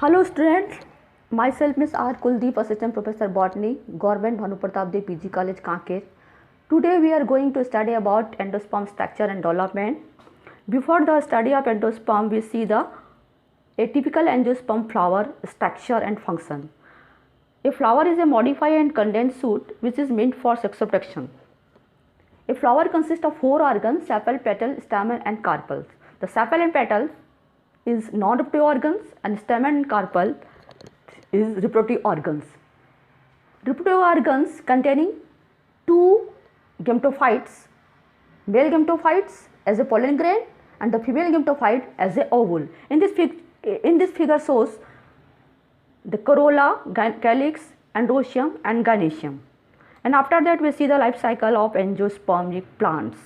Hello students, myself Ms. R. Kuldeep, Assistant Professor Botany, Government Bhanu Pratap Dev PG College, Kanker. Today we are going to study about endosperm structure and development. Before the study of endosperm, we see a typical angiosperm flower structure and function. A flower is a modified and condensed shoot which is meant for sex reproduction. A flower consists of 4 organs: sepal, petal, stamen and carpels. The sepal and petal is non-reproductive organs and stamen and carpel is reproductive organs. Reproductive organs containing 2 gametophytes, male gametophytes as a pollen grain and the female gametophyte as a ovule. In this figure shows the corolla, calyx, androecium and gynoecium. And after that we see the life cycle of angiospermic plants.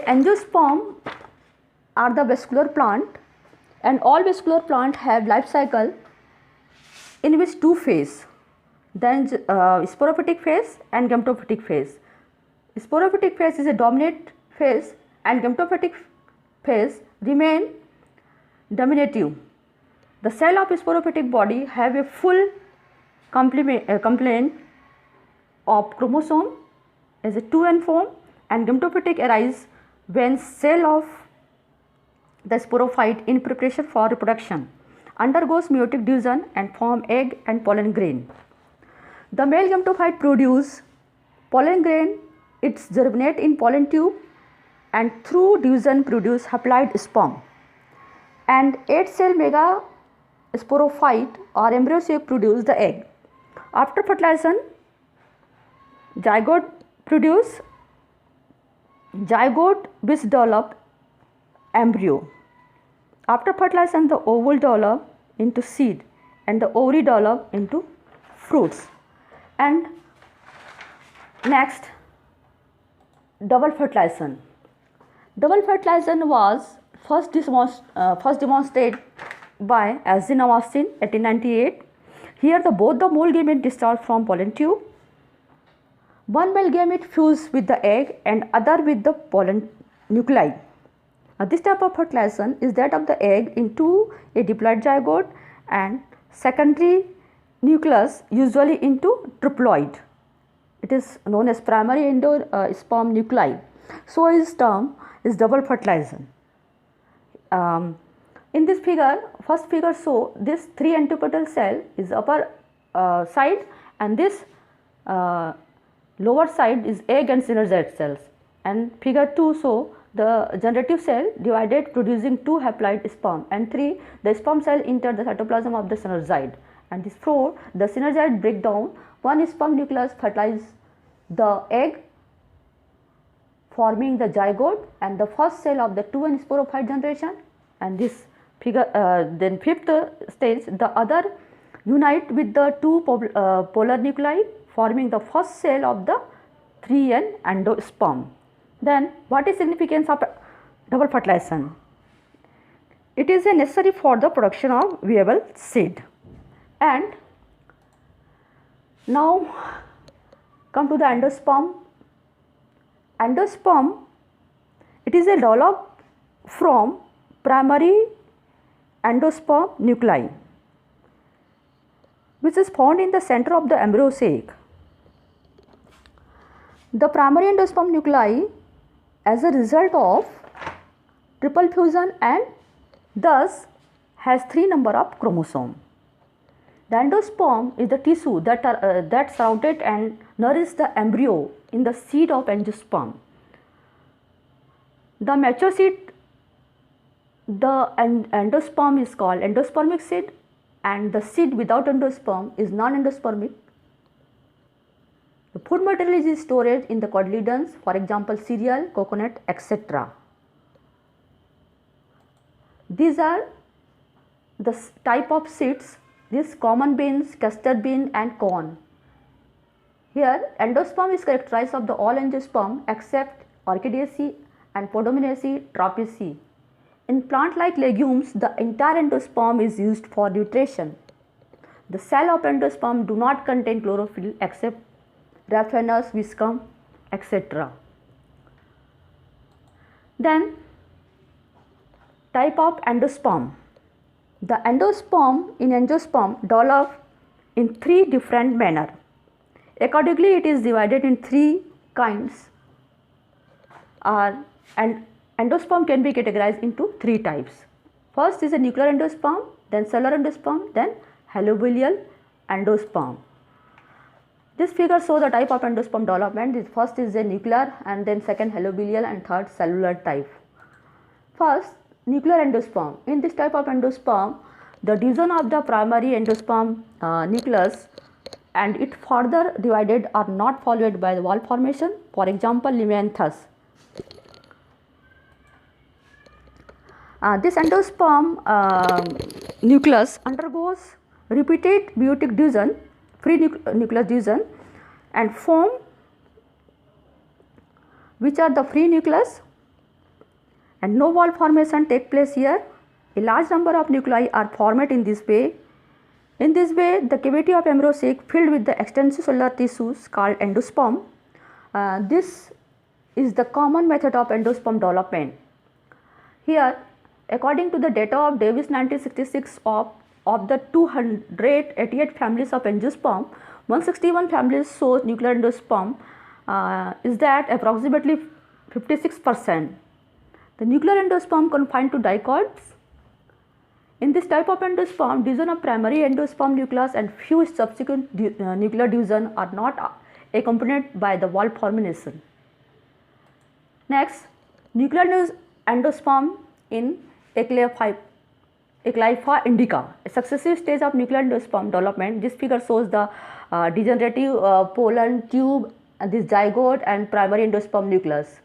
Angiosperm are the vascular plant, and all vascular plant have life cycle in which 2 phase, then sporophytic phase and gametophytic phase. Sporophytic phase is a dominant phase and gametophytic phase remain dominative. The cell of sporophytic body have a full complement of chromosome as a 2n form, and gametophytic arise when cell of the sporophyte in preparation for reproduction undergoes meiotic division and form egg and pollen grain. The male gametophyte produce pollen grain, it germinate in pollen tube and through division produce haploid sperm, and 8-cell mega sporophyte or embryo sac produce the egg. After fertilization, zygote which develop embryo. After fertilization, the ovule develop into seed and the ovary develop into fruits. And next, double fertilization. Double fertilization was first demonstrated by Asdin Awastin 1898. Here both the male gamete discharge from pollen tube. One male gamete fuse with the egg and other with the pollen nuclei. This type of fertilization is that of the egg into a diploid zygote and secondary nucleus usually into triploid. It is known as primary endosperm nuclei. So its term is double fertilization. In this figure, first figure show this 3 antepetal cell is upper side, and this lower side is egg and synergid cells, and figure 2 show the generative cell divided producing 2 haploid sperm, and 3 the sperm cell enter the cytoplasm of the synergid, and this 4 the synergid break down, 1 sperm nucleus fertilize the egg forming the zygote and the first cell of the 2n sporophyte generation, and this figure then 5th stage the other unite with the 2 polar nuclei forming the first cell of the 3n endosperm. Then what is significance of double fertilization? It is necessary for the production of viable seed. And now come to the endosperm. Endosperm, it is developed from primary endosperm nuclei which is found in the center of the embryo sac. The primary endosperm nuclei as a result of triple fusion and thus has 3 number of chromosome. The endosperm is the tissue that surrounded and nourishes the embryo in the seed of angiosperm. The mature seed, the endosperm is called endospermic seed, and the seed without endosperm is non-endospermic. The food material is stored in the cotyledons, for example cereal, coconut, etc. These are the type of seeds: this common beans, custard bean and corn. Here endosperm is characterized of the all angiosperm except Orchidaceae and Podominaceae, Trapeaceae. In plant like legumes, the entire endosperm is used for nutrition. The cell of endosperm do not contain chlorophyll except Raphanus, viscum, etc. Then type of endosperm. The endosperm in angiosperm develop in three different manner. Accordingly, it is divided in three kinds, and endosperm can be categorized into three types. First is a nuclear endosperm, then cellular endosperm, then halobilial endosperm. This figure shows the type of endosperm development. First is a nuclear, and then second halobilial, and third cellular type. First, nuclear endosperm. In this type of endosperm, the division of the primary endosperm nucleus and it further divided are not followed by the wall formation. For example, Limianthus. This endosperm nucleus undergoes repeated meiotic division, free nucleus division, and form which are the free nucleus, and no wall formation take place here. A large number of nuclei are formed in this way. In this way, the cavity of embryo sac filled with the extracellular tissues called endosperm. This is the common method of endosperm development. Here, according to the data of Davis 1966 of the 288 families of angiosperm, 161 families show nuclear endosperm, is that approximately 56%. The nuclear endosperm confined to dicots. In this type of endosperm, division of primary endosperm nucleus and few subsequent nuclear division are not accompanied by the wall formation. Next, nuclear endosperm in Eclaipha indica, a successive stage of nuclear endosperm development. This figure shows the degenerative pollen tube, and this zygote and primary endosperm nucleus.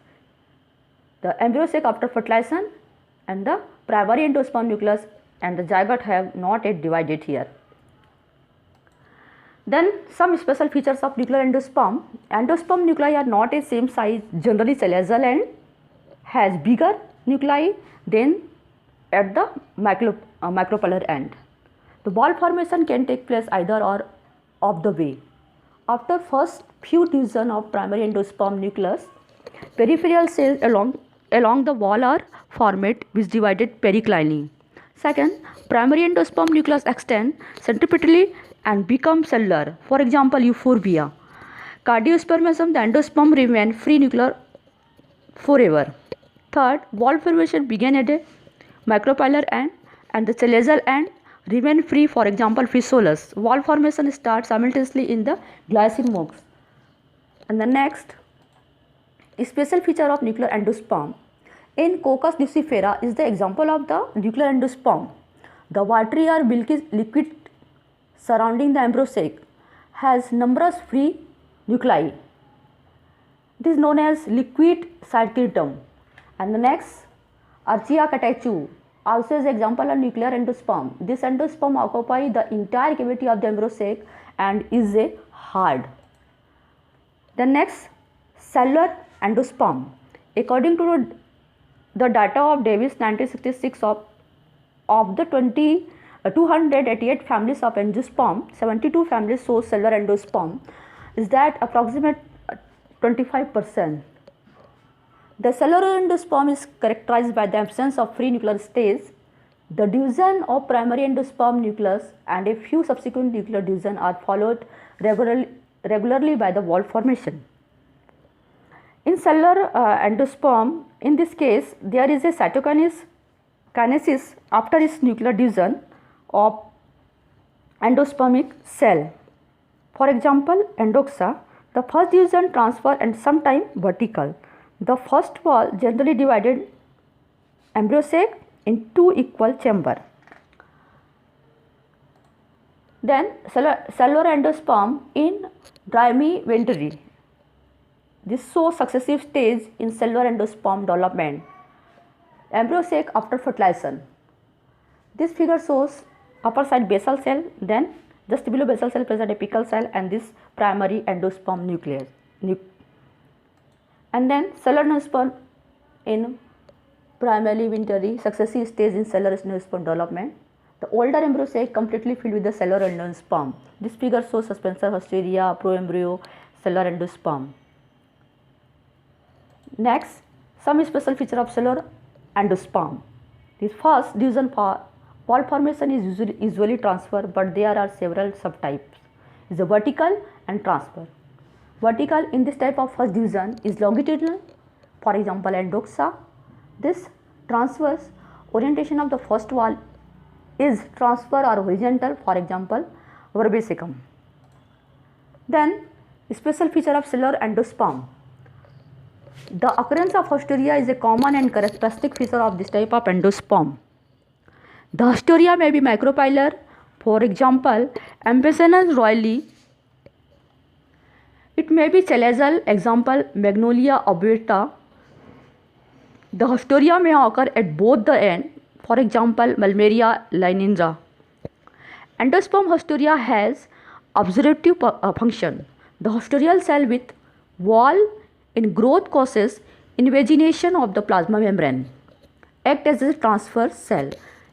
The embryo sac after fertilization and the primary endosperm nucleus and the zygote have not yet divided here. Then some special features of nuclear endosperm. Endosperm nuclei are not a same size, generally ciliated and has bigger nuclei than at the micropolar end. The ball formation can take place either or of the way. After first few division of primary endosperm nucleus, peripheral cells along the wall are formed which divided periclinally. Second, primary endosperm nucleus extend centripetally and become cellular. For example, euphorbia. Cardiospermism, the endosperm remain free nuclear forever. Third, wall formation begin at a micropolar end and the ciliated end remain free. For example, Physolus. Wall formation starts simultaneously in the glycine mox. And the next special feature of nuclear endosperm in Coccus lucifera is the example of the nuclear endosperm. The watery or milky liquid surrounding the embryo sac has numerous free nuclei. It is known as liquid cytochrome. And the next, Archaea catechu, also is example of nuclear endosperm. This endosperm occupies the entire cavity of the embryo sac and is a hard. The next, cellular endosperm. According to the data of Davis 1966 of the 288 families of angiosperm, 72 families show cellular endosperm, is that approximate 25%. The cellular endosperm is characterized by the absence of free nuclear stage. The division of primary endosperm nucleus and a few subsequent nuclear divisions are followed regularly by the wall formation. In cellular endosperm, in this case, there is a cytokinesis after its nuclear division of endospermic cell. For example, endoxa, the first division transfer and sometime vertical. The first wall generally divided embryo sac in two equal chambers. Then cellular endosperm in Drymi venturi. This shows successive stage in cellular endosperm development. Embryo sac after fertilization. This figure shows upper side basal cell, then just below basal cell present apical cell and this primary endosperm nucleus. And then cellular endosperm in primary venturi, successive stage in cellular endosperm development. The older embryo sac completely filled with the cellular endosperm. This figure shows suspensor hysteria, proembryo, cellular endosperm. Next, Some special feature of cellular endosperm. This first division wall formation is usually transfer, but there are several subtypes. Is a vertical and transfer. Vertical in this type of first division is longitudinal, for example endoxa. This transverse orientation of the first wall is transfer or horizontal, for example verbasecum. Then special feature of cellular endosperm. The occurrence of haustoria is a common and characteristic feature of this type of endosperm. The haustoria may be micropylar, for example Ambassador royalii. It may be chalazal, example Magnolia obovata. The haustoria may occur at both the ends, for example Malmeria lynenza. Endosperm haustoria has observative function. The haustorial cell with wall in growth causes invagination of the plasma membrane. Act as a transfer cell.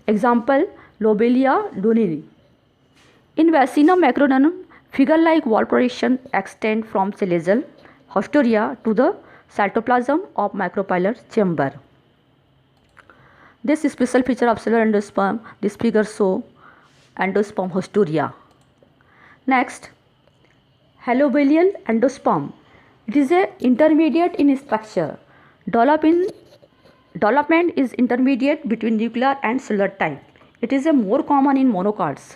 Example Lobelia doneri. In Vaccinum macronum, figure-like wall projection extend from chalazal haustoria to the cytoplasm of micropylar chamber. This is special feature of cellular endosperm. This figure show endosperm haustoria. Next, halobelial endosperm. It is a intermediate in structure. Development is intermediate between nuclear and cellular type. It is a more common in monocots.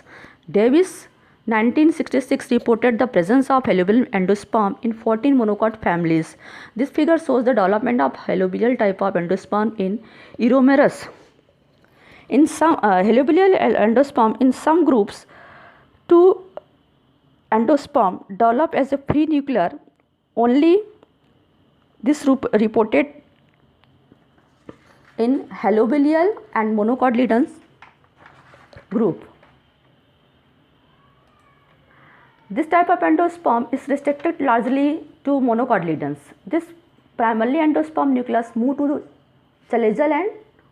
Davis 1966 reported the presence of halobelial endosperm in 14 monocot families. This figure shows the development of halobelial type of endosperm in Eromerus. In some halobelial endosperm in some groups, two endosperm develop as a free nuclear. Only this reported in halobelial and monocotyledons group. This type of endosperm is restricted largely to monocotyledons. This primarily endosperm nucleus move to the chalazal end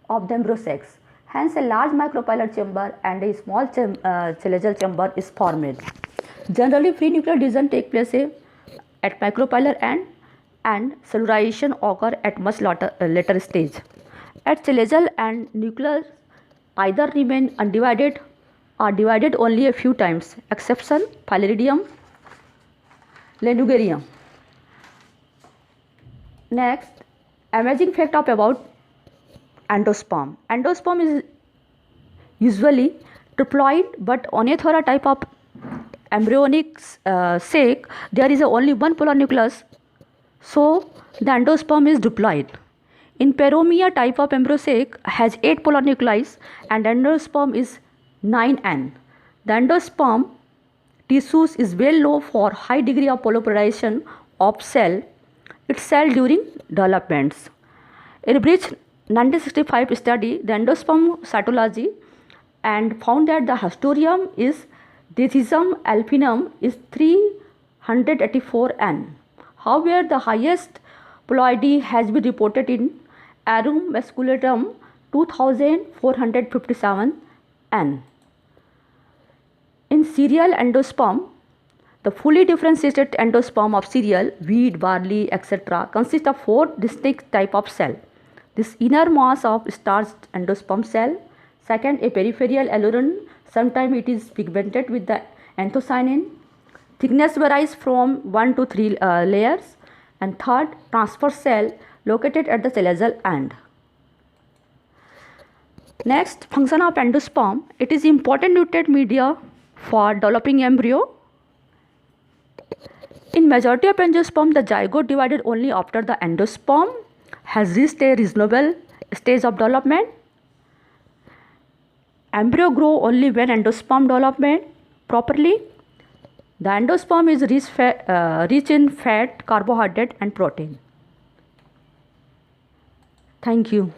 of the embryo sacs. Hence, a large micropylar chamber and a small chalazal chamber is formed. Generally, free nuclear division take place at micropylar end and cellularization occur at much later stage. At chalazal end, nucleus either remain undivided or divided only a few times. Exception Phyllodydium lanugerium. Next, amazing fact about endosperm. Endosperm is usually triploid, but Oenothera type of embryonic sac there is only one polar nucleus, so the endosperm is diploid. In Paromia type of embryo sac has 8 polar nuclei and endosperm is 9N. The endosperm tissues is well known for high degree of polypolarization of cell itself during developments. Erbridge 1965 study the endosperm cytology and found that the haustorium is Dithysium alpinum is 384 N. However, the highest ploidy has been reported in Arum masculatum 2457 N. In cereal endosperm, the fully differentiated endosperm of cereal, wheat, barley, etc. consists of 4 distinct types of cell. This inner mass of starched endosperm cell. Second, a peripheral aileron. Sometimes it is pigmented with the anthocyanin. Thickness varies from 1 to 3 layers. And third, transverse cell located at the chalazal end. Next, function of endosperm. It is important nutrient media for developing embryo. In majority of angiosperm, the zygote divided only after the endosperm has reached a reasonable stage of development. Embryo grow only when endosperm development properly. The endosperm is rich in fat, carbohydrate and protein. Thank you.